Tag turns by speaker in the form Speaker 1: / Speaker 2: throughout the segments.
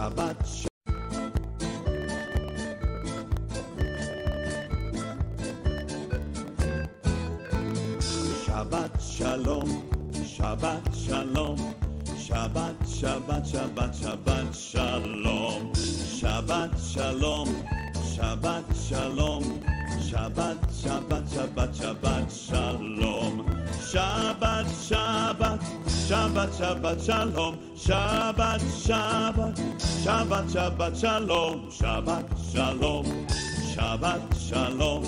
Speaker 1: Shabbat shalom, Shabbat shalom, Shabbat, Shabbat, Shabbat, Shabbat shalom, Shabbat shalom, Shabbat shalom, Shabbat, Shabbat, Shabbat, Shabbat shalom, Shabbat, Shabbat, Shabbat, Shabbat shalom, Shabbat, Shabbat, Shabbat, Shabbat shalom, Shabbat shalom, Shabbat shalom.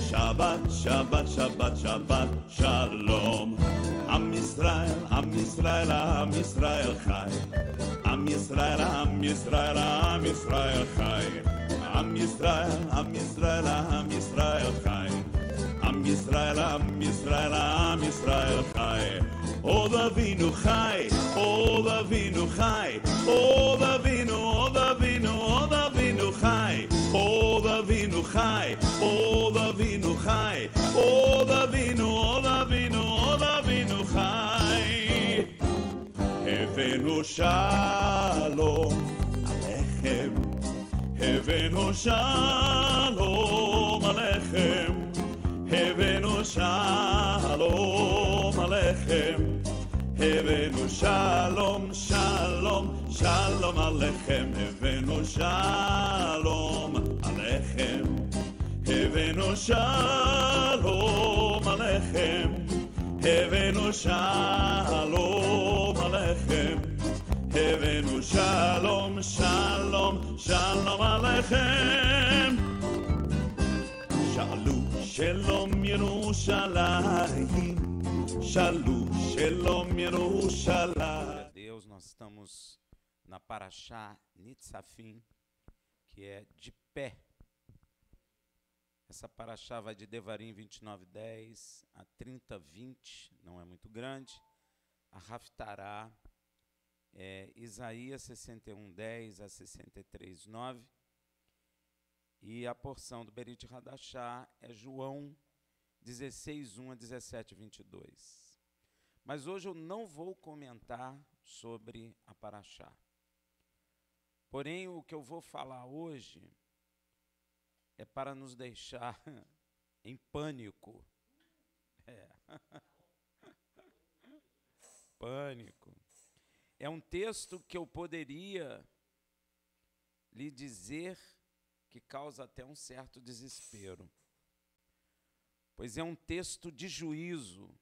Speaker 1: Shabbat, Shabbat, Shabbat, Shabbat, Shalom. Am Yisrael, Am Yisrael, Am Yisrael Chai. Am Yisrael, Am Yisrael, Am Yisrael Chai. Am Yisrael, Am Yisrael, Am Yisrael Chai. Am Yisrael, Am Yisrael, Am Yisrael Chai. Od Avinu Chai, Od Avinu Chai, Od Avinu, Od Avinu, Od Avinu Chai. Od Avinu Chai, Od Avinu Chai, Od Avinu, Od Avinu, Od Avinu Chai. Havenu Shalom Alechem, Havenu Shalom Alechem, Havenu Shalom Alechem, Havenu Shalom, Shalom, Shalom Alechem, Havenu Shalom Alechem, Havenu Shalom Alechem, Havenu Shalom Alechem, Havenu Shalom, Shalom, Shalom Alechem. Shalu Shalom Yerushalayim, Shalu Shalom Yerushalayim.
Speaker 2: Deus, nós estamos na Parashá Nitzafim, que é de pé. Essa Parashá vai de Devarim 29:10 a 30:20, não é muito grande. A Haftará é Isaías 61:10 a 63:9. E a porção do Berit Hadashá é João 16:1 a 17:22. Mas hoje eu não vou comentar sobre a Parashá. Porém, o que eu vou falar hoje é para nos deixar em pânico. Pânico. É um texto que eu poderia lhe dizer que causa até um certo desespero. Pois é um texto de juízo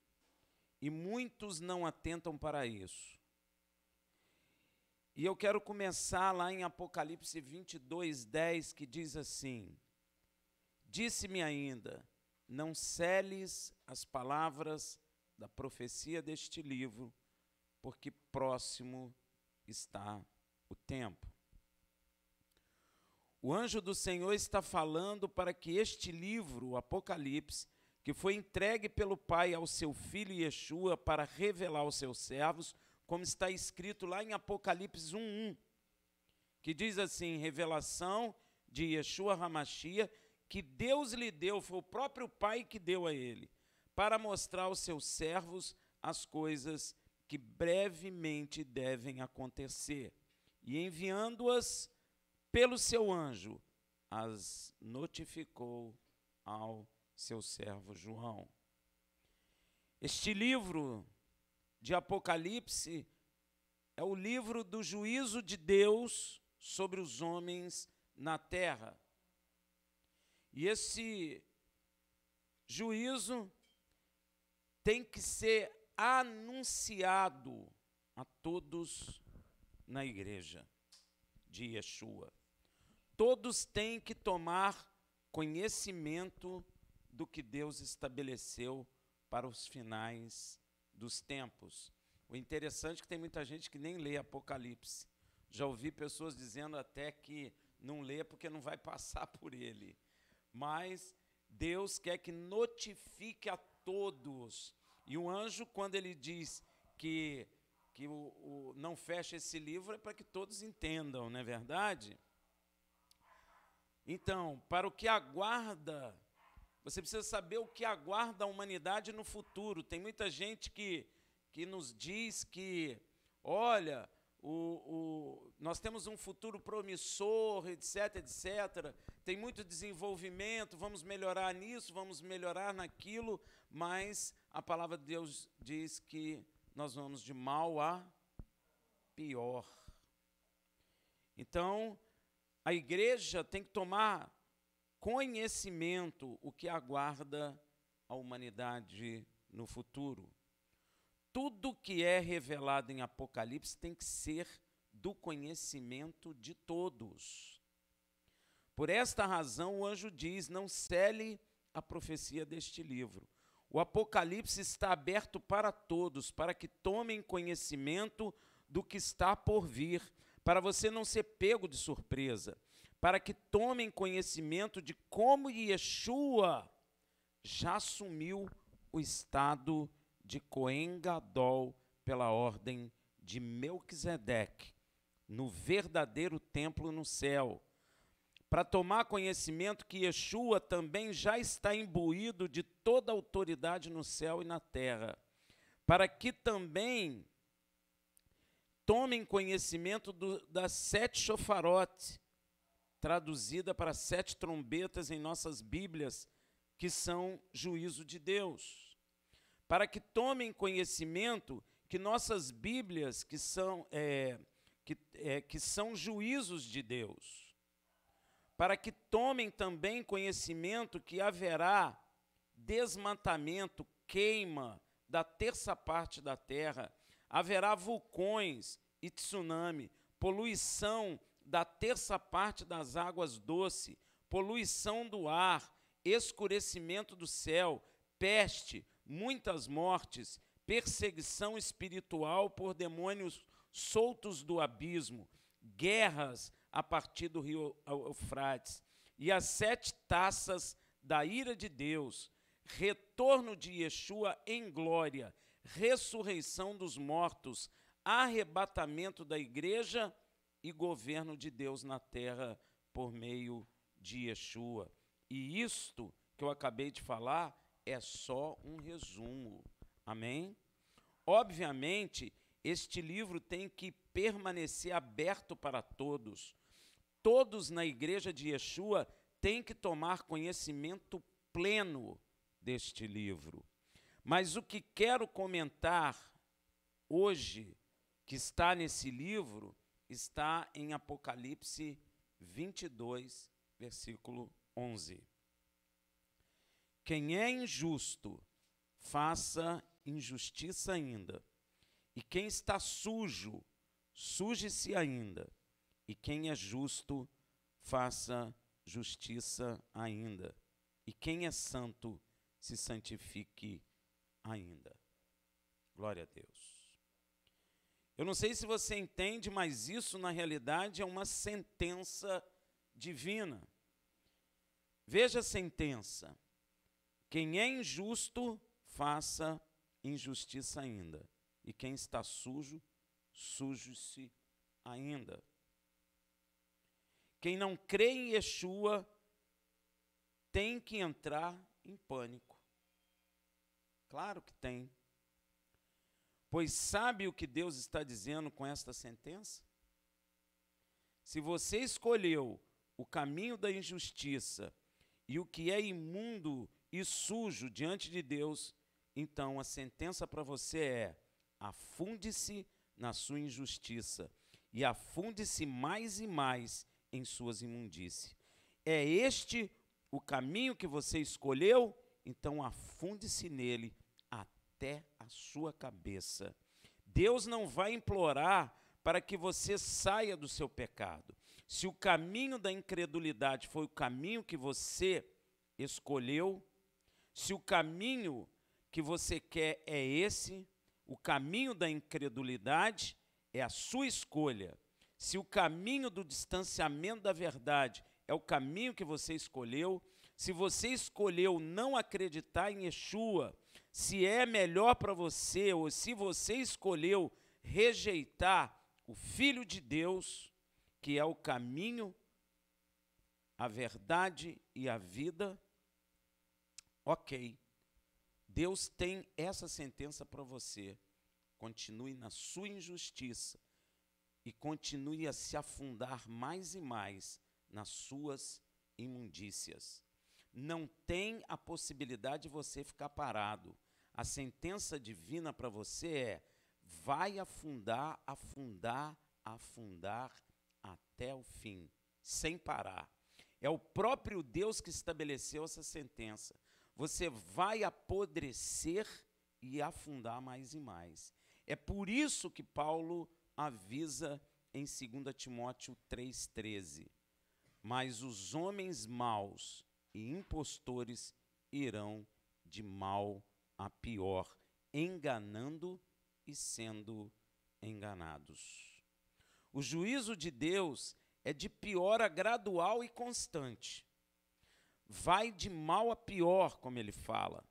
Speaker 2: e muitos não atentam para isso. E eu quero começar lá em Apocalipse 22:10, que diz assim: disse-me ainda, não seles as palavras da profecia deste livro, porque próximo está o tempo. O anjo do Senhor está falando para que este livro, o Apocalipse, que foi entregue pelo Pai ao seu Filho Yeshua para revelar aos seus servos, como está escrito lá em Apocalipse 1:1, que diz assim: revelação de Yeshua HaMashiach, que Deus lhe deu, foi o próprio Pai que deu a ele, para mostrar aos seus servos as coisas que brevemente devem acontecer, e enviando-as pelo seu anjo, as notificou ao seu servo João. Este livro de Apocalipse é o livro do juízo de Deus sobre os homens na terra. E esse juízo tem que ser anunciado a todos na igreja de Yeshua. Todos têm que tomar conhecimento do que Deus estabeleceu para os finais dos tempos. O interessante é que tem muita gente que nem lê Apocalipse. Já ouvi pessoas dizendo até que não lê porque não vai passar por ele. Mas Deus quer que notifique a todos. E o anjo, quando ele diz que não fecha esse livro, é para que todos entendam, não é verdade? Então, para o que aguarda, você precisa saber o que aguarda a humanidade no futuro. Tem muita gente que nos diz que, olha, nós temos um futuro promissor, etc, etc. Tem muito desenvolvimento, vamos melhorar nisso, vamos melhorar naquilo, mas a palavra de Deus diz que nós vamos de mal a pior. Então, a igreja tem que tomar conhecimento o que aguarda a humanidade no futuro. Tudo que é revelado em Apocalipse tem que ser do conhecimento de todos. Por esta razão, o anjo diz: não cele a profecia deste livro. O Apocalipse está aberto para todos, para que tomem conhecimento do que está por vir, para você não ser pego de surpresa, para que tomem conhecimento de como Yeshua já assumiu o estado de Cohen Gadol pela ordem de Melquisedeque, no verdadeiro templo no céu, para tomar conhecimento que Yeshua também já está imbuído de toda a autoridade no céu e na terra, para que também tomem conhecimento das 7 shofarote, traduzida para 7 trombetas em nossas Bíblias, que são juízo de Deus. Para que tomem conhecimento que nossas Bíblias, que são juízos de Deus. Para que tomem também conhecimento que haverá desmatamento, queima da terça parte da terra, haverá vulcões e tsunami, poluição da terça parte das águas doces, poluição do ar, escurecimento do céu, peste, muitas mortes, perseguição espiritual por demônios soltos do abismo, guerras a partir do rio Eufrates, e as 7 taças da ira de Deus, retorno de Yeshua em glória, ressurreição dos mortos, arrebatamento da igreja e governo de Deus na terra por meio de Yeshua. E isto que eu acabei de falar é só um resumo, amém? Obviamente, este livro tem que permanecer aberto para todos. Todos na igreja de Yeshua têm que tomar conhecimento pleno deste livro. Mas o que quero comentar hoje, que está nesse livro, está em Apocalipse 22, versículo 11. Quem é injusto, faça injustiça ainda. E quem está sujo, suje-se ainda. E quem é justo, faça justiça ainda. E quem é santo, se santifique ainda. Glória a Deus. Eu não sei se você entende, mas isso na realidade é uma sentença divina. Veja a sentença. Quem é injusto, faça injustiça ainda. E quem está sujo, suje-se ainda. Quem não crê em Yeshua tem que entrar em pânico. Claro que tem. Pois sabe o que Deus está dizendo com esta sentença? Se você escolheu o caminho da injustiça e o que é imundo e sujo diante de Deus, então a sentença para você é: afunde-se na sua injustiça e afunde-se mais e mais em suas imundícias. É este o caminho que você escolheu? Então afunde-se nele até a sua cabeça. Deus não vai implorar para que você saia do seu pecado. Se o caminho da incredulidade foi o caminho que você escolheu, se o caminho que você quer é esse, o caminho da incredulidade é a sua escolha. Se o caminho do distanciamento da verdade é o caminho que você escolheu, se você escolheu não acreditar em Yeshua, se é melhor para você, ou se você escolheu rejeitar o Filho de Deus, que é o caminho, a verdade e a vida, ok. Deus tem essa sentença para você. Continue na sua injustiça e continue a se afundar mais e mais nas suas imundícias. Não tem a possibilidade de você ficar parado. A sentença divina para você é: vai afundar, afundar, afundar até o fim, sem parar. É o próprio Deus que estabeleceu essa sentença. Você vai apodrecer e afundar mais e mais. É por isso que Paulo avisa em 2 Timóteo 3,13. Mas os homens maus e impostores irão de mal a pior, enganando e sendo enganados. O juízo de Deus é de pior a gradual e constante. Vai de mal a pior, como ele fala,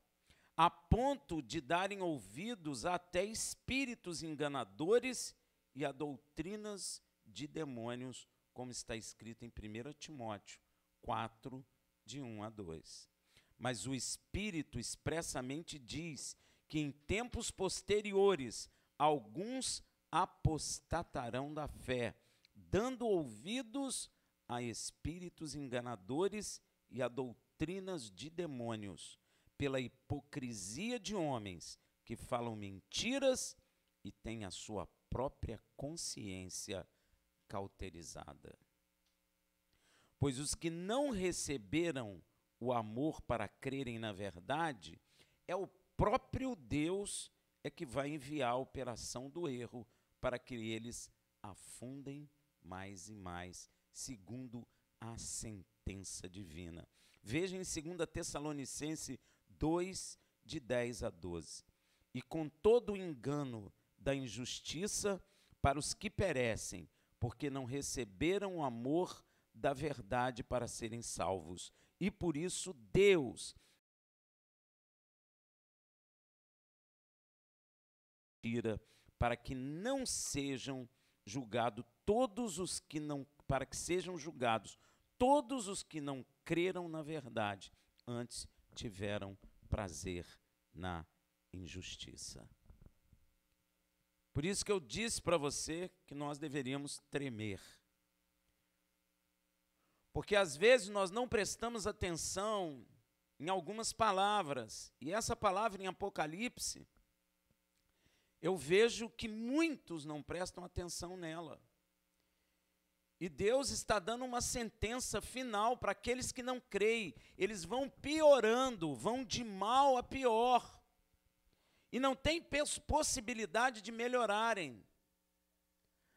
Speaker 2: a ponto de darem ouvidos até espíritos enganadores e a doutrinas de demônios, como está escrito em 1 Timóteo 4, de 1 a 2. Mas o Espírito expressamente diz que em tempos posteriores alguns apostatarão da fé, dando ouvidos a espíritos enganadores e a doutrinas de demônios, pela hipocrisia de homens que falam mentiras e têm a sua própria consciência cauterizada. Pois os que não receberam o amor para crerem na verdade, é o próprio Deus que vai enviar a operação do erro para que eles afundem mais e mais, segundo a sentença divina. Veja em 2 Tessalonicenses 2, de 10 a 12. E com todo o engano da injustiça para os que perecem, porque não receberam o amor da verdade para serem salvos. E por isso Deus tira para que não sejam julgados todos os que não, para que sejam julgados todos os que não creram na verdade, antes tiveram prazer na injustiça. Por isso que eu disse para você que nós deveríamos tremer. Porque às vezes nós não prestamos atenção em algumas palavras, e essa palavra em Apocalipse, eu vejo que muitos não prestam atenção nela. E Deus está dando uma sentença final para aqueles que não creem. Eles vão piorando, vão de mal a pior. E não tem possibilidade de melhorarem.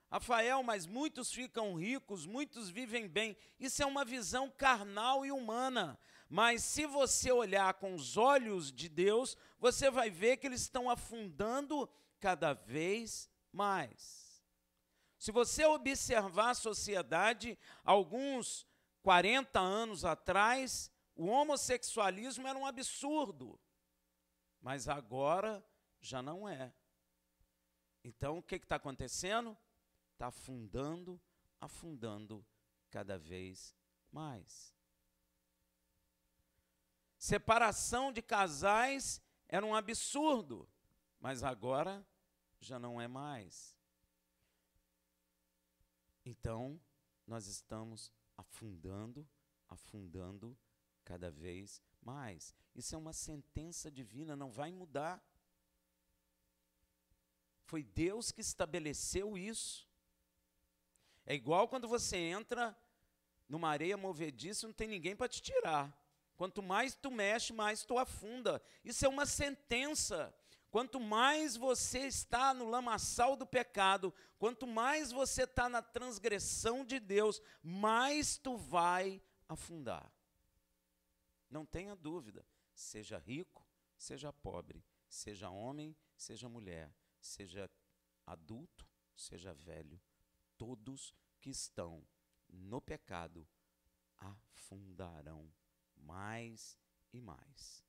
Speaker 2: Rafael, mas muitos ficam ricos, muitos vivem bem. Isso é uma visão carnal e humana. Mas se você olhar com os olhos de Deus, você vai ver que eles estão afundando cada vez mais. Se você observar a sociedade, alguns 40 anos atrás, o homossexualismo era um absurdo. Mas agora já não é. Então, o que está acontecendo? Está afundando, afundando cada vez mais. Separação de casais era um absurdo, mas agora já não é mais. Então, nós estamos afundando, afundando cada vez mais. Isso é uma sentença divina, não vai mudar. Foi Deus que estabeleceu isso. É igual quando você entra numa areia movediça e não tem ninguém para te tirar. Quanto mais tu mexe, mais tu afunda. Isso é uma sentença. Quanto mais você está no lamaçal do pecado, quanto mais você está na transgressão de Deus, mais tu vai afundar. Não tenha dúvida. Seja rico, seja pobre, seja homem, seja mulher, seja adulto, seja velho, todos que estão no pecado afundarão mais e mais.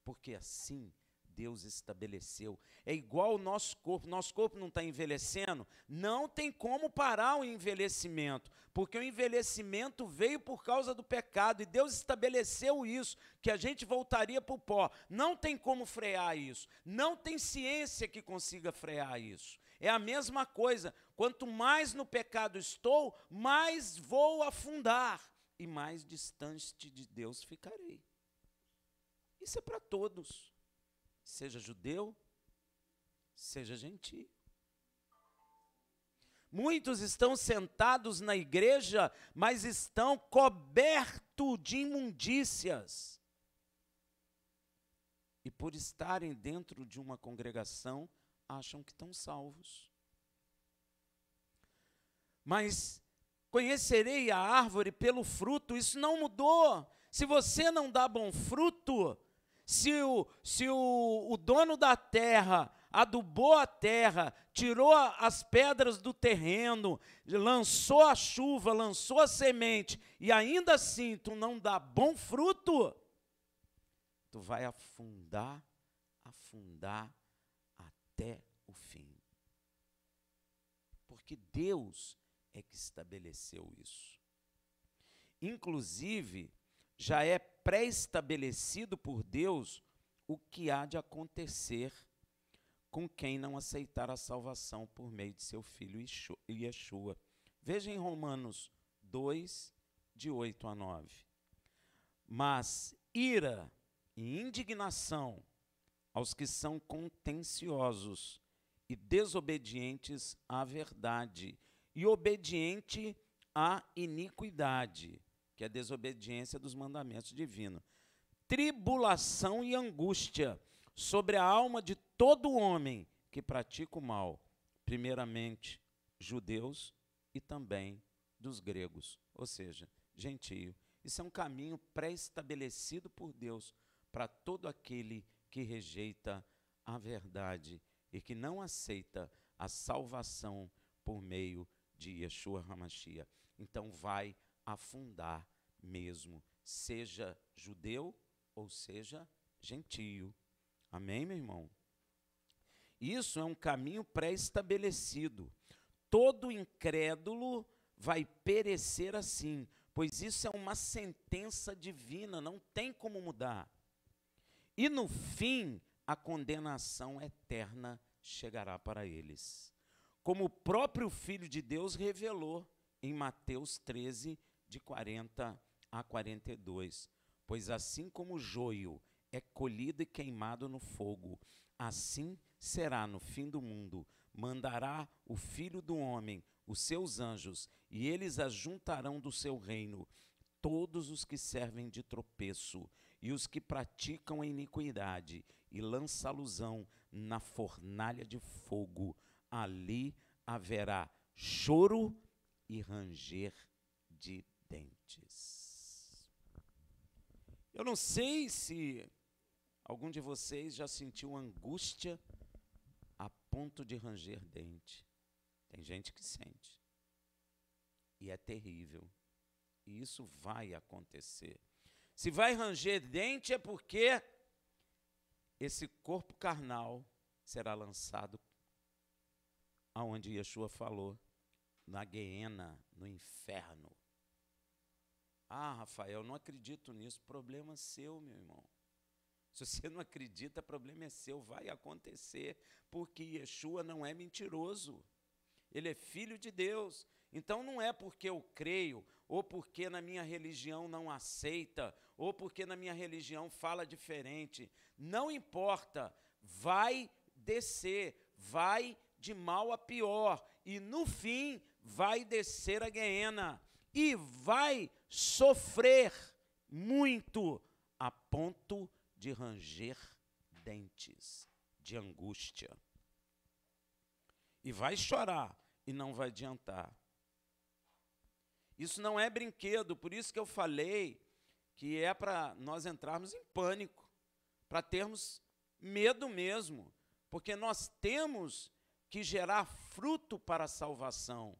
Speaker 2: Porque assim Deus estabeleceu. É igual o nosso corpo não está envelhecendo, não tem como parar o envelhecimento, porque o envelhecimento veio por causa do pecado, e Deus estabeleceu isso, que a gente voltaria para o pó. Não tem como frear isso, não tem ciência que consiga frear isso. É a mesma coisa, Quanto mais no pecado estou, mais vou afundar e mais distante de Deus ficarei. Isso é para todos, seja judeu, seja gentio. Muitos estão sentados na igreja, mas estão cobertos de imundícias. E por estarem dentro de uma congregação, acham que estão salvos. Mas conhecerei a árvore pelo fruto, isso não mudou. Se você não dá bom fruto, se o dono da terra adubou a terra, tirou as pedras do terreno, lançou a chuva, lançou a semente, e ainda assim tu não dá bom fruto, tu vai afundar até o fim. Porque Deus é que estabeleceu isso. Inclusive, já é pré-estabelecido por Deus o que há de acontecer com quem não aceitar a salvação por meio de seu filho Yeshua. Veja em Romanos 2, de 8 a 9. Mas ira e indignação aos que são contenciosos e desobedientes à verdade, e obediente à iniquidade, que é a desobediência dos mandamentos divinos. Tribulação e angústia sobre a alma de todo homem que pratica o mal, primeiramente judeus e também dos gregos, ou seja, gentio. Isso é um caminho pré-estabelecido por Deus para todo aquele que rejeita a verdade e que não aceita a salvação por meio de Yeshua HaMashiach. Então vai afundar mesmo, seja judeu ou seja gentio. Amém, meu irmão? Isso é um caminho pré-estabelecido. Todo incrédulo vai perecer assim, pois isso é uma sentença divina, não tem como mudar. E no fim, a condenação eterna chegará para eles. Como o próprio Filho de Deus revelou em Mateus 13, de 40 a 42. Pois assim como o joio é colhido e queimado no fogo, assim será no fim do mundo. Mandará o Filho do Homem os seus anjos, e eles ajuntarão do seu reino todos os que servem de tropeço e os que praticam a iniquidade, e lançá-los-ão na fornalha de fogo. Ali haverá choro e ranger de dentes. Eu não sei se algum de vocês já sentiu angústia a ponto de ranger dente. Tem gente que sente. E é terrível. E isso vai acontecer. Se vai ranger dente é porque esse corpo carnal será lançado aonde Yeshua falou, na guiena, no inferno. Ah, Rafael, não acredito nisso. Problema seu, meu irmão. Se você não acredita, problema é seu, vai acontecer, porque Yeshua não é mentiroso. Ele é filho de Deus. Então não é porque eu creio, ou porque na minha religião não aceita, ou porque na minha religião fala diferente. Não importa, vai descer, vai de mal a pior, e no fim vai descer a guiena, e vai sofrer muito, a ponto de ranger dentes, de angústia. E vai chorar, e não vai adiantar. Isso não é brinquedo, por isso que eu falei que é para nós entrarmos em pânico, para termos medo mesmo, porque nós temos que gerar fruto para a salvação.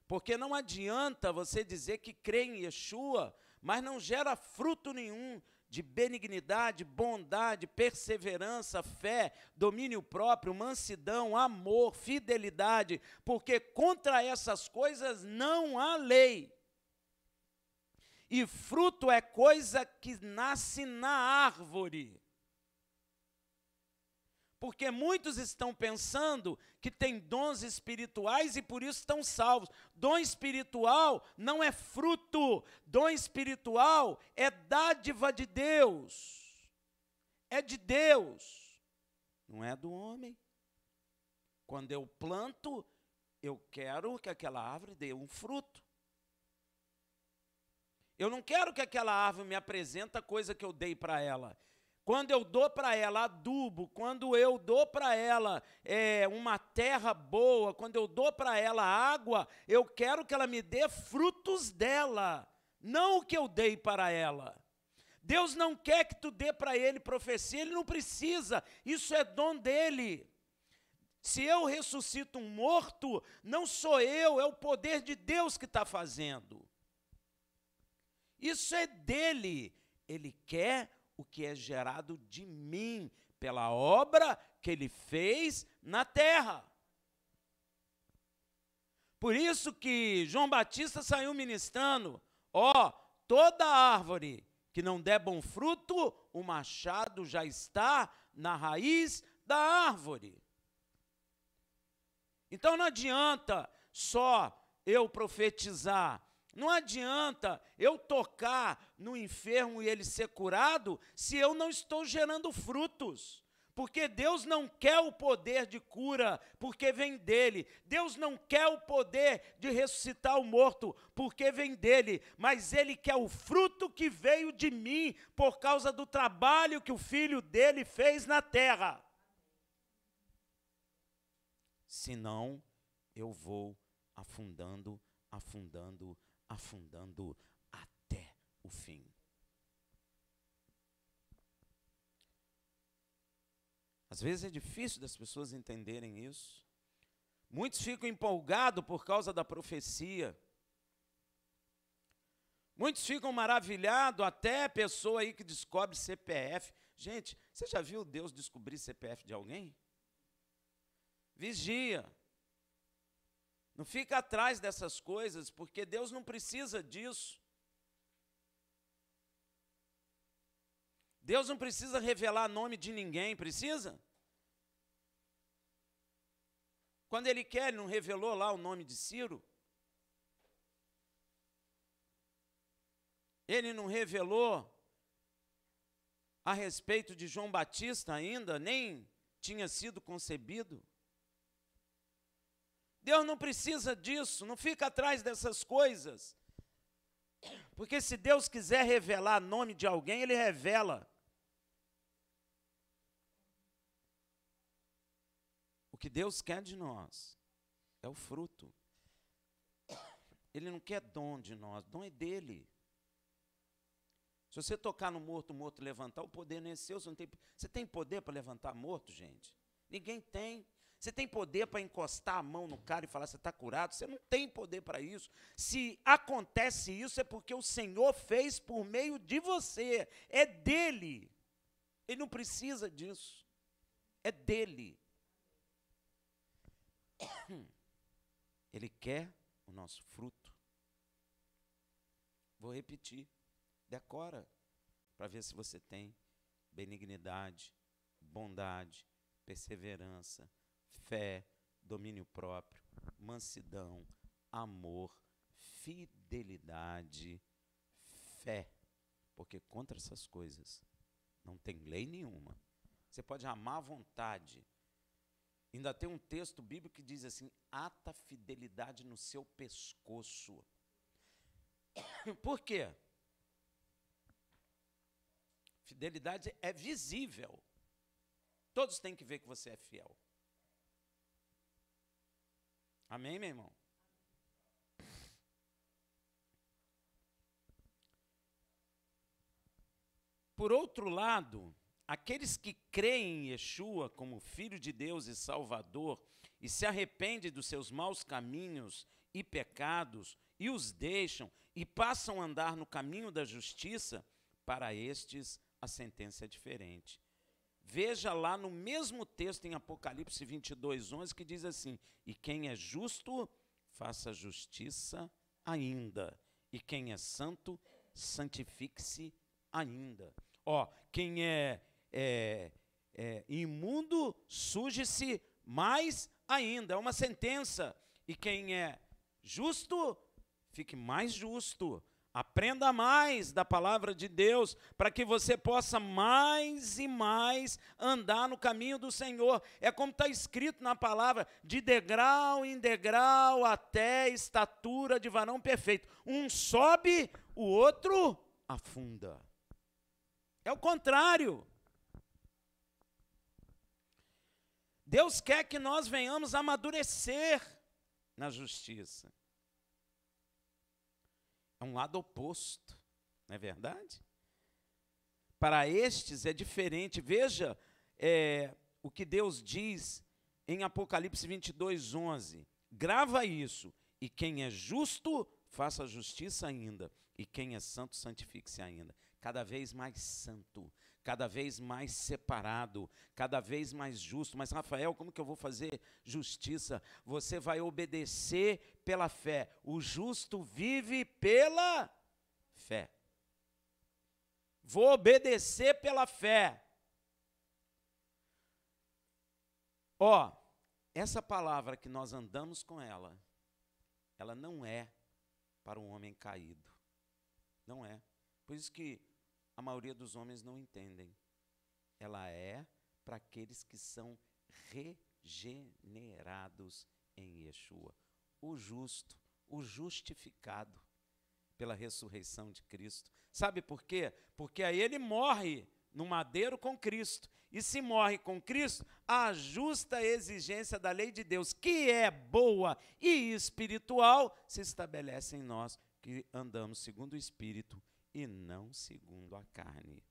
Speaker 2: Porque não adianta você dizer que crê em Yeshua, mas não gera fruto nenhum de benignidade, bondade, perseverança, fé, domínio próprio, mansidão, amor, fidelidade, porque contra essas coisas não há lei. E fruto é coisa que nasce na árvore. porque muitos estão pensando que têm dons espirituais e por isso estão salvos. Dom espiritual não é fruto, dom espiritual é dádiva de Deus. É de Deus, não é do homem. Quando eu planto, eu quero que aquela árvore dê um fruto. Eu não quero que aquela árvore me apresente a coisa que eu dei para ela. Quando eu dou para ela adubo, quando eu dou para ela uma terra boa, quando eu dou para ela água, eu quero que ela me dê frutos dela, não o que eu dei para ela. Deus não quer que tu dê para ele profecia, ele não precisa, isso é dom dele. Se eu ressuscito um morto, não sou eu, é o poder de Deus que está fazendo. Isso é dele. Ele quer o que é gerado de mim, pela obra que ele fez na terra. Por isso que João Batista saiu ministrando, toda árvore que não der bom fruto, o machado já está na raiz da árvore. Então não adianta só eu profetizar, não adianta eu tocar no enfermo e ele ser curado, se eu não estou gerando frutos. Porque Deus não quer o poder de cura, porque vem dele. Deus não quer o poder de ressuscitar o morto, porque vem dele. Mas ele quer o fruto que veio de mim, por causa do trabalho que o filho dele fez na terra. Senão, eu vou afundando, afundando, afundando até o fim. Às vezes é difícil das pessoas entenderem isso. Muitos ficam empolgados por causa da profecia. Muitos ficam maravilhados, até pessoa aí que descobre CPF. Gente, você já viu Deus descobrir CPF de alguém? Vigia. Não fica atrás dessas coisas, porque Deus não precisa disso. Deus não precisa revelar nome de ninguém, precisa? Quando ele quer, ele não revelou lá o nome de Ciro? Ele não revelou a respeito de João Batista ainda, nem tinha sido concebido? Deus não precisa disso, não fica atrás dessas coisas. Porque se Deus quiser revelar nome de alguém, ele revela. O que Deus quer de nós é o fruto. Ele não quer dom de nós, dom é dele. Se você tocar no morto, o morto levantar, o poder não é seu. Você tem poder para levantar morto, gente? Ninguém tem. Você tem poder para encostar a mão no cara e falar, você está curado? Você não tem poder para isso. Se acontece isso, é porque o Senhor fez por meio de você. É dele. Ele não precisa disso. É dele. Ele quer o nosso fruto. Vou repetir. Decora para ver se você tem benignidade, bondade, perseverança, fé, domínio próprio, mansidão, amor, fidelidade, fé. Porque contra essas coisas não tem lei nenhuma. Você pode amar à vontade. Ainda tem um texto bíblico que diz assim, ata fidelidade no seu pescoço. Por quê? Fidelidade é visível. Todos têm que ver que você é fiel. Amém, meu irmão? Por outro lado, aqueles que creem em Yeshua como Filho de Deus e Salvador e se arrependem dos seus maus caminhos e pecados e os deixam e passam a andar no caminho da justiça, para estes a sentença é diferente. Veja lá no mesmo texto em Apocalipse 22:11 que diz assim, e quem é justo, faça justiça ainda, e quem é santo, santifique-se ainda. Quem é imundo, suje-se mais ainda. É uma sentença. E quem é justo, fique mais justo. Aprenda mais da palavra de Deus, para que você possa mais e mais andar no caminho do Senhor. É como está escrito na palavra, de degrau em degrau até estatura de varão perfeito. Um sobe, o outro afunda. É o contrário. Deus quer que nós venhamos amadurecer na justiça. É um lado oposto, não é verdade? Para estes é diferente. Veja o que Deus diz em Apocalipse 22:11. Grava isso. E quem é justo, faça justiça ainda. E quem é santo, santifique-se ainda. Cada vez mais santo, cada vez mais separado, cada vez mais justo. Mas, Rafael, como que eu vou fazer justiça? Você vai obedecer pela fé. O justo vive pela fé. Vou obedecer pela fé. Ó, essa palavra que nós andamos com ela não é para um homem caído. Não é. Por isso que a maioria dos homens não entendem. Ela é para aqueles que são regenerados em Yeshua. O justo, o justificado pela ressurreição de Cristo. Sabe por quê? Porque aí ele morre no madeiro com Cristo. E se morre com Cristo, a justa exigência da lei de Deus, que é boa e espiritual, se estabelece em nós, que andamos segundo o Espírito e não segundo a carne.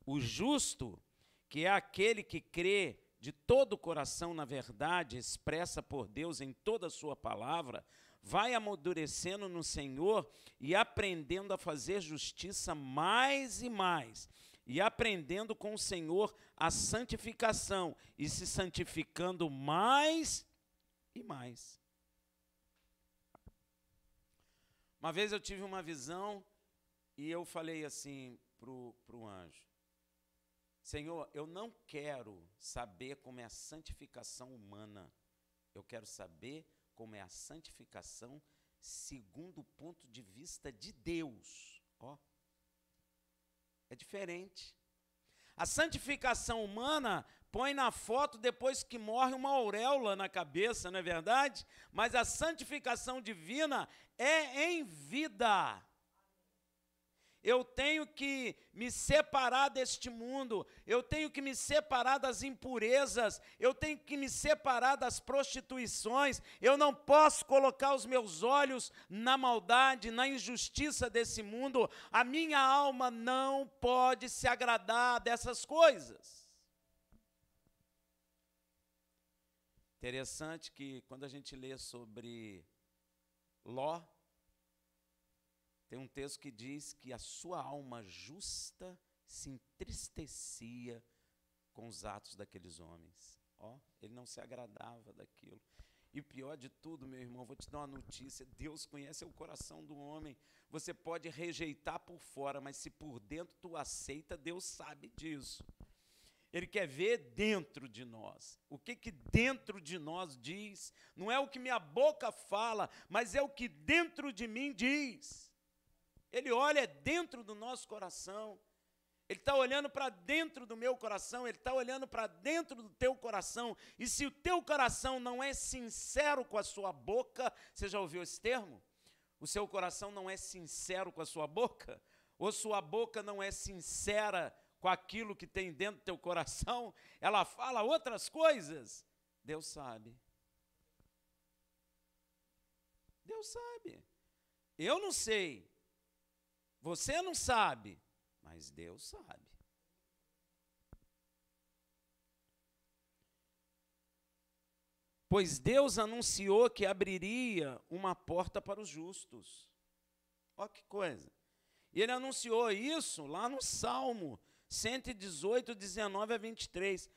Speaker 2: O justo, que é aquele que crê de todo o coração na verdade expressa por Deus em toda a sua palavra, vai amadurecendo no Senhor e aprendendo a fazer justiça mais e mais, e aprendendo com o Senhor a santificação, e se santificando mais e mais. Uma vez eu tive uma visão e eu falei assim para o anjo: Senhor, eu não quero saber como é a santificação humana, eu quero saber como é a santificação segundo o ponto de vista de Deus. Ó, é diferente. A santificação humana põe na foto depois que morre uma auréola na cabeça, não é verdade? Mas a santificação divina é em vida. Eu tenho que me separar deste mundo, eu tenho que me separar das impurezas, eu tenho que me separar das prostituições, eu não posso colocar os meus olhos na maldade, na injustiça desse mundo, a minha alma não pode se agradar dessas coisas. Interessante que quando a gente lê sobre Ló, tem um texto que diz que a sua alma justa se entristecia com os atos daqueles homens. Ó, ele não se agradava daquilo. E o pior de tudo, meu irmão, vou te dar uma notícia: Deus conhece o coração do homem. Você pode rejeitar por fora, mas se por dentro tu aceita, Deus sabe disso. Ele quer ver dentro de nós. O que dentro de nós diz? Não é o que minha boca fala, mas é o que dentro de mim diz. Ele olha dentro do nosso coração. Ele está olhando para dentro do meu coração, ele está olhando para dentro do teu coração. E se o teu coração não é sincero com a sua boca, você já ouviu esse termo? O seu coração não é sincero com a sua boca? Ou sua boca não é sincera com aquilo que tem dentro do teu coração? Ela fala outras coisas? Deus sabe. Deus sabe. Eu não sei. Você não sabe, mas Deus sabe. Pois Deus anunciou que abriria uma porta para os justos. Olha que coisa. E ele anunciou isso lá no Salmo 118, 19 a 23.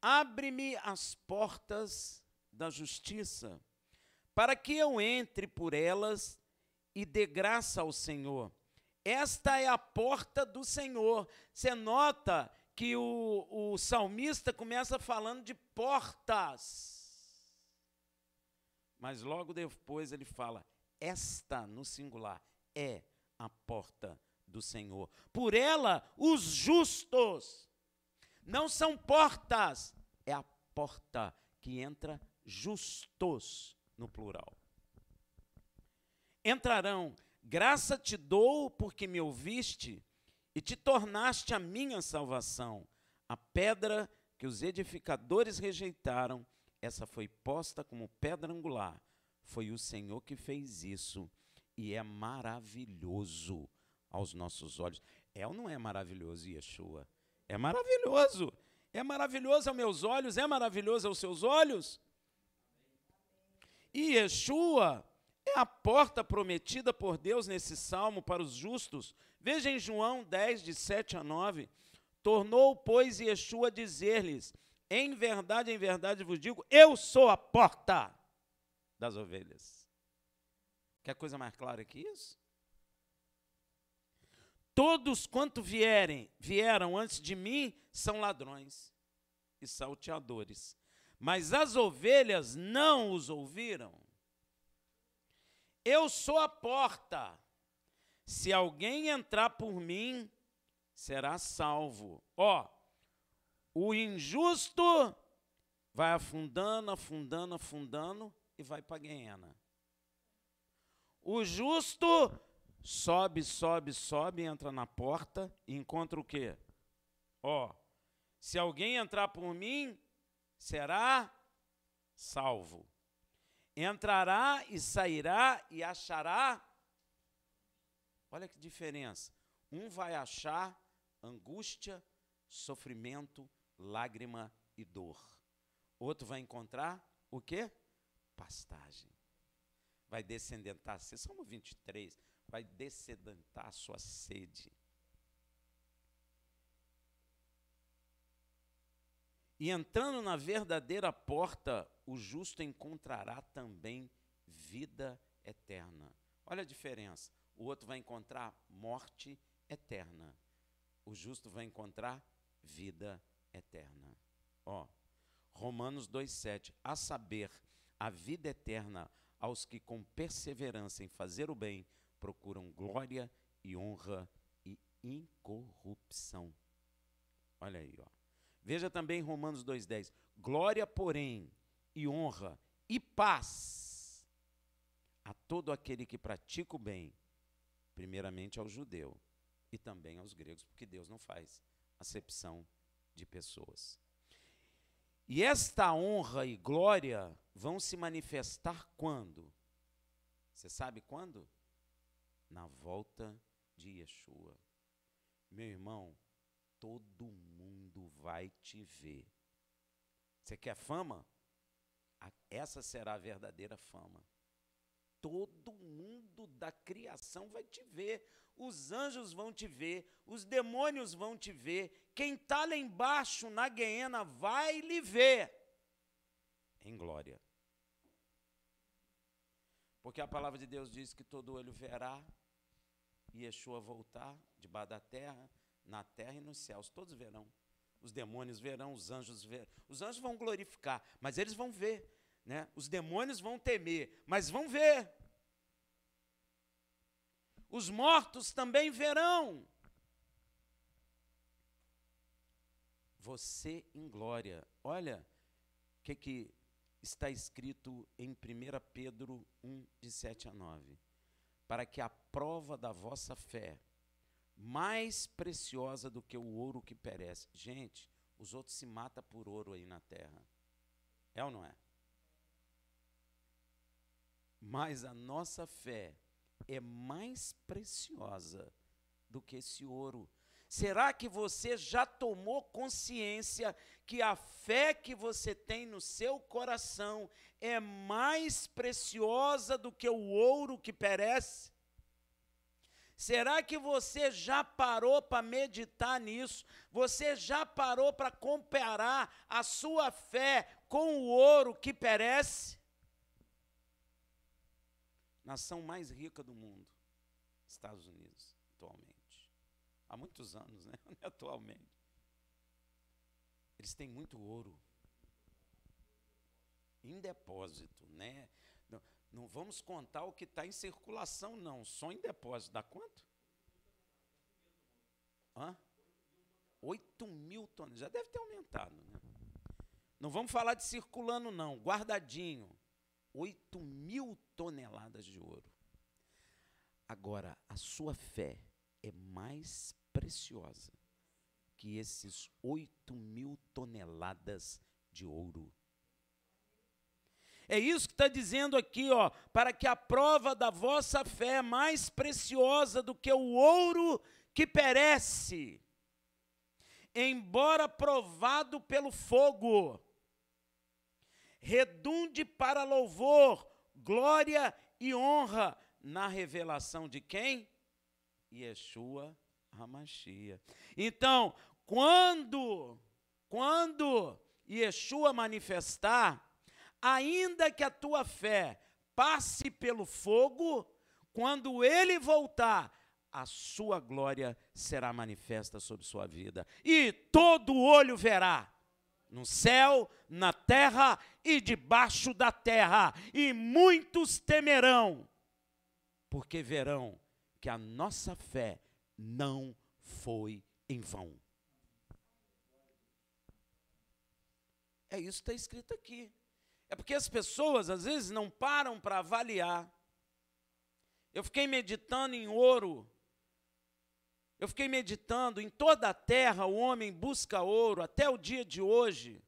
Speaker 2: Abre-me as portas da justiça, para que eu entre por elas e dê graça ao Senhor. Esta é a porta do Senhor. Você nota que o salmista começa falando de portas. Mas logo depois ele fala, esta, no singular, é a porta do Senhor. Por ela, os justos. Não são portas, é a porta que entra justos, no plural. Entrarão, graça te dou porque me ouviste e te tornaste a minha salvação. A pedra que os edificadores rejeitaram, essa foi posta como pedra angular. Foi o Senhor que fez isso e é maravilhoso aos nossos olhos. É ou não é maravilhoso, Yeshua? É maravilhoso. É maravilhoso aos meus olhos, é maravilhoso aos seus olhos. E Yeshua é a porta prometida por Deus nesse salmo para os justos. Veja em João 10, de 7 a 9. Tornou, pois, Yeshua a dizer-lhes, em verdade vos digo, eu sou a porta das ovelhas. Quer coisa mais clara que isso? Todos quanto vieram antes de mim são ladrões e salteadores, mas as ovelhas não os ouviram. Eu sou a porta. Se alguém entrar por mim, será salvo. Ó, o injusto vai afundando e vai para a guiena. O justo sobe, entra na porta e encontra o quê? Ó, se alguém entrar por mim, será salvo. Entrará e sairá e achará. Olha que diferença. Um vai achar angústia, sofrimento, lágrima e dor. Outro vai encontrar o quê? Pastagem. Vai descendentar, Salmo 23, vai descendentar a sua sede. E entrando na verdadeira porta, o justo encontrará também vida eterna. Olha a diferença. O outro vai encontrar morte eterna. O justo vai encontrar vida eterna. Ó, Romanos 2,7. A saber, a vida eterna aos que com perseverança em fazer o bem procuram glória e honra e incorrupção. Olha aí, ó. Veja também Romanos 2,10. Glória, porém, e honra e paz a todo aquele que pratica o bem, primeiramente ao judeu e também aos gregos, porque Deus não faz acepção de pessoas. E esta honra e glória vão se manifestar quando? Você sabe quando? Na volta de Yeshua. Meu irmão, todo mundo vai te ver. Você quer fama? Essa será a verdadeira fama. Todo mundo da criação vai te ver. Os anjos vão te ver. Os demônios vão te ver. Quem está lá embaixo na guiena vai lhe ver. Em glória. Porque a palavra de Deus diz que todo olho verá e Yeshua voltar debaixo da terra, na terra e nos céus. Todos verão. Os demônios verão, os anjos verão. Os anjos vão glorificar, mas eles vão ver. Né? Os demônios vão temer, mas vão ver. Os mortos também verão. Você em glória. Olha o que está escrito em 1 Pedro 1, de 7 a 9. Para que a prova da vossa fé, mais preciosa do que o ouro que perece. Gente, os outros se matam por ouro aí na terra. É ou não é? Mas a nossa fé é mais preciosa do que esse ouro. Será que você já tomou consciência que a fé que você tem no seu coração é mais preciosa do que o ouro que perece? Será que você já parou para meditar nisso? Você já parou para comparar a sua fé com o ouro que perece? Nação mais rica do mundo, Estados Unidos, atualmente. Há muitos anos, né? Atualmente. Eles têm muito ouro em depósito, né? Não vamos contar o que está em circulação, não. Só em depósito. Dá quanto? 8.000 toneladas. Já deve ter aumentado, né? Não vamos falar de circulando, não. Guardadinho. 8.000 toneladas de ouro. Agora, a sua fé é mais preciosa que esses 8.000 toneladas de ouro. É isso que está dizendo aqui, ó, para que a prova da vossa fé é mais preciosa do que o ouro que perece, embora provado pelo fogo, redunde para louvor, glória e honra na revelação de quem? Yeshua HaMashiach. Então, quando Yeshua manifestar, ainda que a tua fé passe pelo fogo, quando ele voltar, a sua glória será manifesta sobre sua vida. E todo olho verá, no céu, na terra e debaixo da terra. E muitos temerão, porque verão que a nossa fé não foi em vão. É isso que está escrito aqui. É porque as pessoas, às vezes, não param para avaliar. Eu fiquei meditando em ouro. Eu fiquei meditando em toda a terra, o homem busca ouro, até o dia de hoje.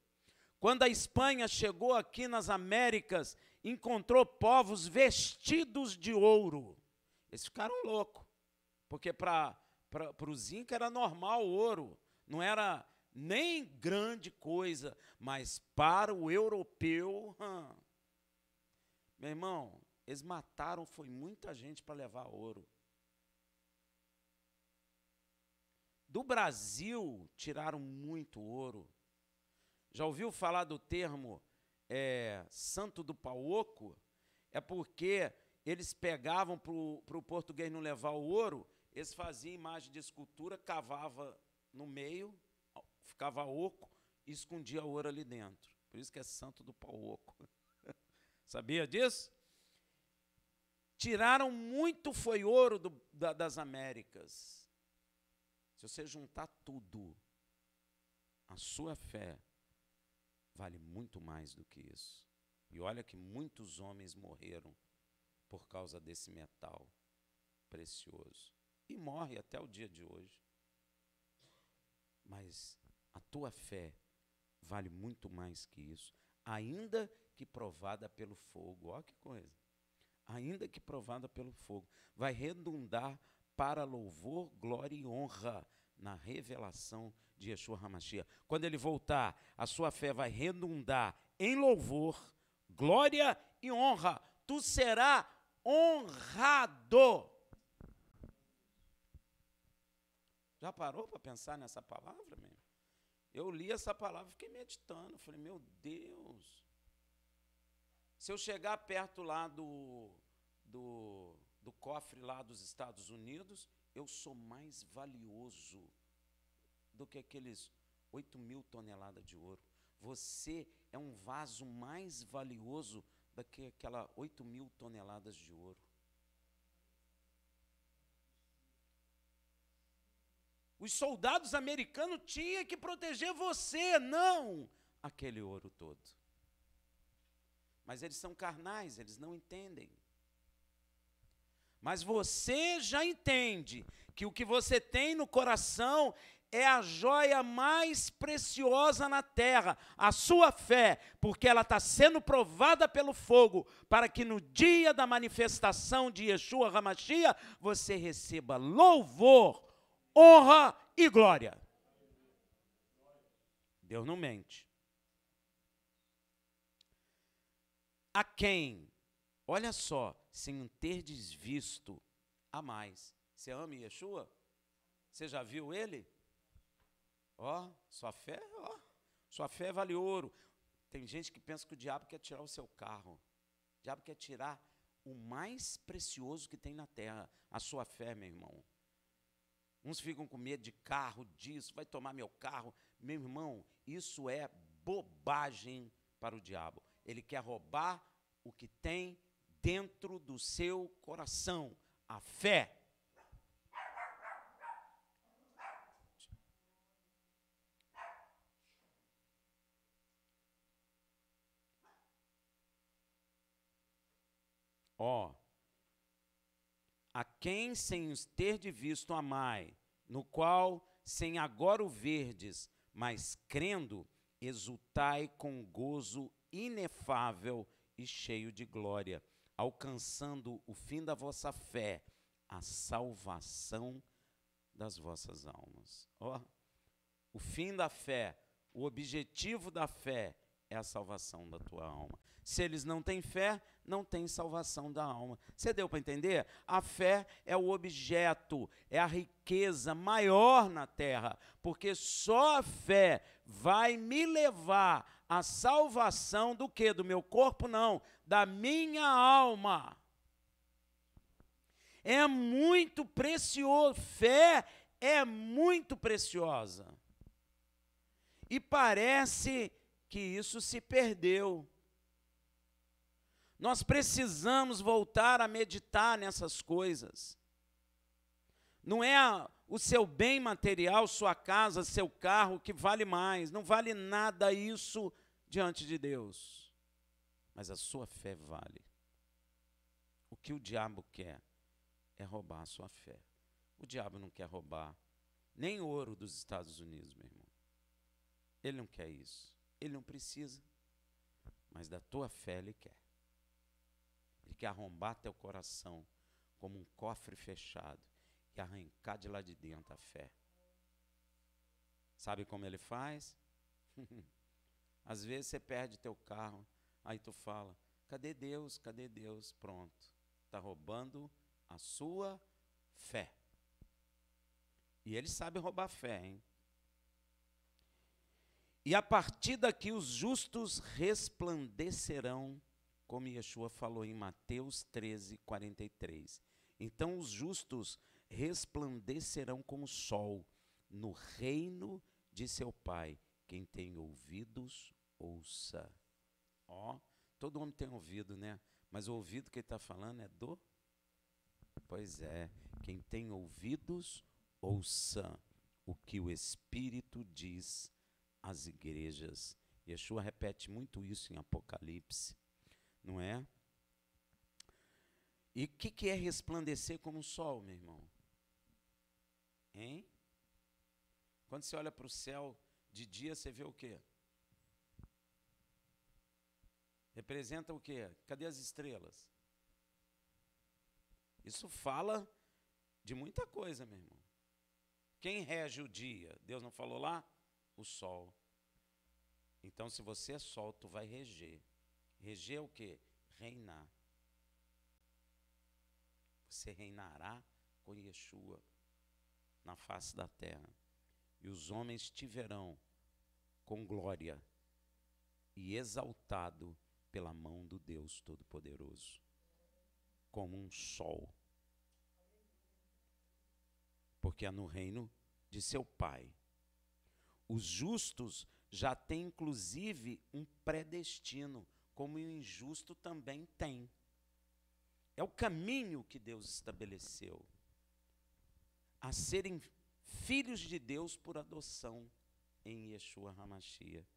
Speaker 2: Quando a Espanha chegou aqui nas Américas, encontrou povos vestidos de ouro. Eles ficaram loucos, porque para os incas era normal o ouro, não era nem grande coisa, mas para o europeu, meu irmão, eles mataram, foi muita gente para levar ouro. Do Brasil, tiraram muito ouro. Já ouviu falar do termo santo do pau oco? É porque eles pegavam, para o português não levar o ouro, eles faziam imagem de escultura, cavava no meio, ficava oco e escondia o ouro ali dentro. Por isso que é santo do pau oco. Sabia disso? Tiraram muito foi ouro das Américas. Se você juntar tudo, a sua fé vale muito mais do que isso. E olha que muitos homens morreram por causa desse metal precioso. E morre até o dia de hoje. Mas a tua fé vale muito mais que isso, ainda que provada pelo fogo. Olha que coisa. Ainda que provada pelo fogo. Vai redundar para louvor, glória e honra na revelação de Yeshua HaMashiach. Quando ele voltar, a sua fé vai redundar em louvor, glória e honra. Tu serás honrado. Já parou para pensar nessa palavra, meu? Eu li essa palavra e fiquei meditando. Falei, meu Deus. Se eu chegar perto lá do cofre lá dos Estados Unidos, eu sou mais valioso do que aqueles 8.000 toneladas de ouro. Você é um vaso mais valioso do que aquelas 8.000 toneladas de ouro. Os soldados americanos tinham que proteger você, não aquele ouro todo. Mas eles são carnais, eles não entendem. Mas você já entende que o que você tem no coração é a joia mais preciosa na terra, a sua fé, porque ela está sendo provada pelo fogo, para que no dia da manifestação de Yeshua HaMashiach, você receba louvor, honra e glória. Deus não mente. A quem, olha só, sem terdes visto a mais. Você ama Yeshua? Você já viu ele? Ó, sua fé vale ouro. Tem gente que pensa que o diabo quer tirar o seu carro. O diabo quer tirar o mais precioso que tem na terra, a sua fé, meu irmão. Uns ficam com medo de carro, disso, vai tomar meu carro. Meu irmão, isso é bobagem para o diabo. Ele quer roubar o que tem dentro do seu coração, a fé. A quem sem os ter de visto amai, no qual sem agora o verdes, mas crendo, exultai com gozo inefável e cheio de glória, alcançando o fim da vossa fé, a salvação das vossas almas. O fim da fé, o objetivo da fé é a salvação da tua alma. Se eles não têm fé, não tem salvação da alma. Você deu para entender? A fé é o objeto, é a riqueza maior na terra, porque só a fé vai me levar à salvação do quê? Do meu corpo? Não, da minha alma. É muito precioso, fé é muito preciosa. E parece que isso se perdeu. Nós precisamos voltar a meditar nessas coisas. Não é o seu bem material, sua casa, seu carro que vale mais. Não vale nada isso diante de Deus. Mas a sua fé vale. O que o diabo quer é roubar a sua fé. O diabo não quer roubar nem ouro dos Estados Unidos, meu irmão. Ele não quer isso. Ele não precisa. Mas da tua fé ele quer. Ele quer arrombar teu coração como um cofre fechado e arrancar de lá de dentro a fé. Sabe como ele faz? Às vezes você perde teu carro, aí tu fala, cadê Deus? Cadê Deus? Pronto. Está roubando a sua fé. E ele sabe roubar fé, hein? E a partir daqui os justos resplandecerão, como Yeshua falou em Mateus 13, 43. Então os justos resplandecerão como o sol no reino de seu Pai. Quem tem ouvidos, ouça. Todo homem tem ouvido, né? Mas o ouvido que ele está falando é do... Pois é, quem tem ouvidos, ouça o que o Espírito diz às igrejas. Yeshua repete muito isso em Apocalipse, não é? E o que é resplandecer como o sol, meu irmão? Hein? Quando você olha para o céu de dia, você vê o quê? Representa o quê? Cadê as estrelas? Isso fala de muita coisa, meu irmão. Quem rege o dia? Deus não falou lá? O sol. Então, se você é sol, tu vai reger. Reger é o quê? Reinar. Você reinará com Yeshua na face da terra. E os homens te verão com glória e exaltado pela mão do Deus Todo-Poderoso, como um sol. Porque é no reino de seu Pai. Os justos já têm, inclusive, um predestino, como o injusto também tem. É o caminho que Deus estabeleceu, a serem filhos de Deus por adoção em Yeshua HaMashiach.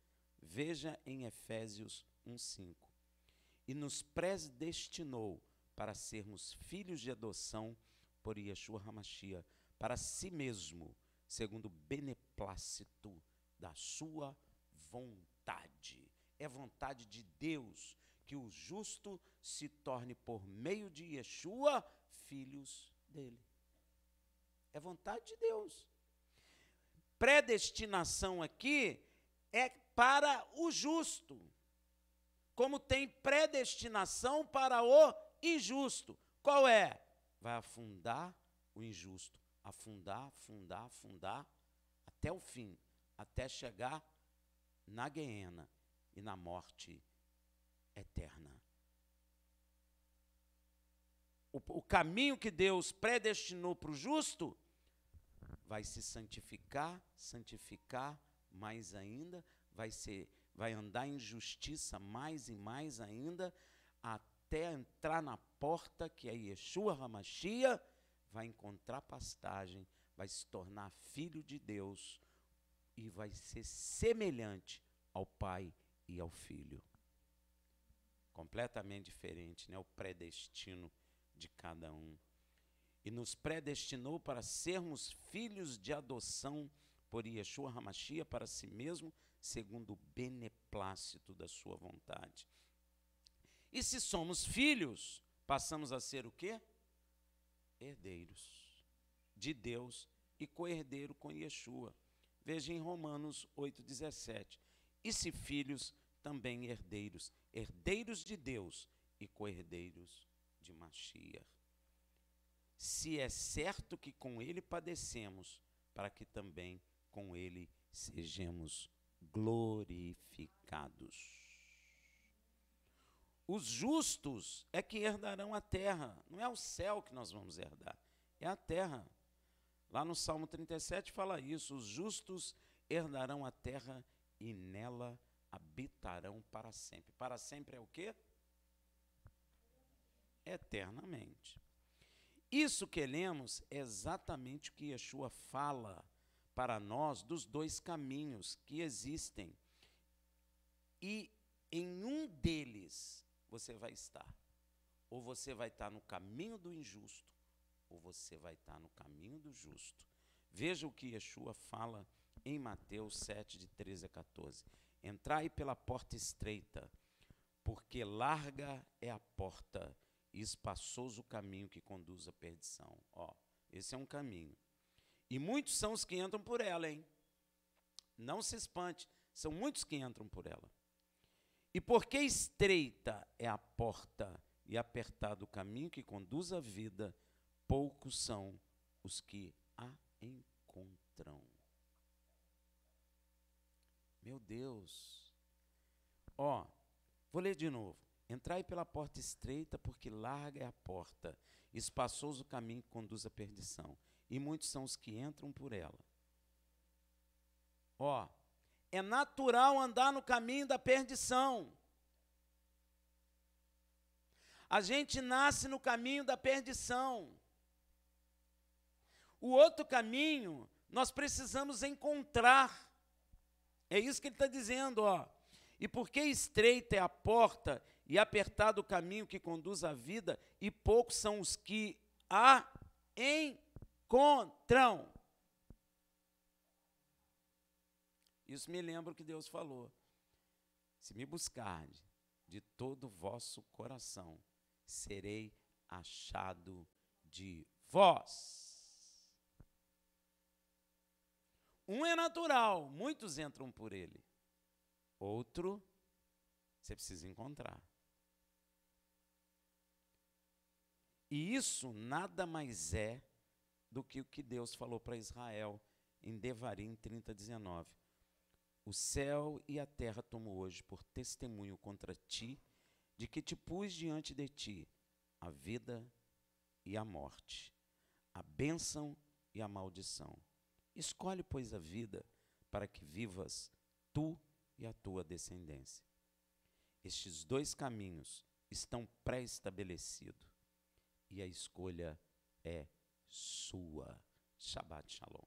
Speaker 2: Veja em Efésios 1:5. E nos predestinou para sermos filhos de adoção por Yeshua HaMashiach, para si mesmo, segundo o beneplácito da sua vontade. É vontade de Deus que o justo se torne por meio de Yeshua filhos dele. É vontade de Deus. Predestinação aqui é para o justo, como tem predestinação para o injusto. Qual é? Vai afundar o injusto, afundar, afundar, afundar, até o fim, até chegar na guiena e na morte eterna. O caminho que Deus predestinou para o justo vai se santificar, santificar, mais ainda, vai andar em justiça mais e mais ainda, até entrar na porta que é Yeshua HaMashiach, vai encontrar pastagem, vai se tornar filho de Deus e vai ser semelhante ao Pai e ao Filho. Completamente diferente, né? O predestino de cada um. E nos predestinou para sermos filhos de adoção por Yeshua HaMashiach para si mesmo, segundo o beneplácito da sua vontade. E se somos filhos, passamos a ser o quê? Herdeiros de Deus e co-herdeiro com Yeshua. Veja em Romanos 8,17. E se filhos, também herdeiros, herdeiros de Deus e co-herdeiros de Mashiach. Se é certo que com ele padecemos, para que também com ele sejamos glorificados. Os justos é que herdarão a terra, não é o céu que nós vamos herdar, é a terra. Lá no Salmo 37 fala isso, os justos herdarão a terra e nela habitarão para sempre. Para sempre é o quê? Eternamente. Isso que lemos é exatamente o que Yeshua fala para nós dos dois caminhos que existem. E em um deles você vai estar. Ou você vai estar no caminho do injusto, ou você vai estar no caminho do justo. Veja o que Yeshua fala em Mateus 7, de 13 a 14. Entrai pela porta estreita, porque larga é a porta e espaçoso o caminho que conduz à perdição. Ó, esse é um caminho. E muitos são os que entram por ela, hein? Não se espante, são muitos que entram por ela. E porque estreita é a porta e apertado o caminho que conduz à vida, poucos são os que a encontram. Meu Deus. Ó, vou ler de novo. Entrai pela porta estreita, porque larga é a porta, espaçoso o caminho que conduz à perdição, e muitos são os que entram por ela. Ó, é natural andar no caminho da perdição. A gente nasce no caminho da perdição. O outro caminho, nós precisamos encontrar. É isso que ele está dizendo, ó. E porque estreita é a porta e apertado o caminho que conduz à vida, e poucos são os que a encontram. Isso me lembra o que Deus falou. Se me buscardes de todo o vosso coração, serei achado de vós. Um é natural, muitos entram por ele. Outro, você precisa encontrar. E isso nada mais é do que o que Deus falou para Israel em Devarim 30:19. O céu e a terra tomo hoje por testemunho contra ti, de que te pus diante de ti a vida e a morte, a bênção e a maldição. Escolhe, pois, a vida, para que vivas tu e a tua descendência. Estes dois caminhos estão pré-estabelecidos, e a escolha é sua. Shabbat Shalom.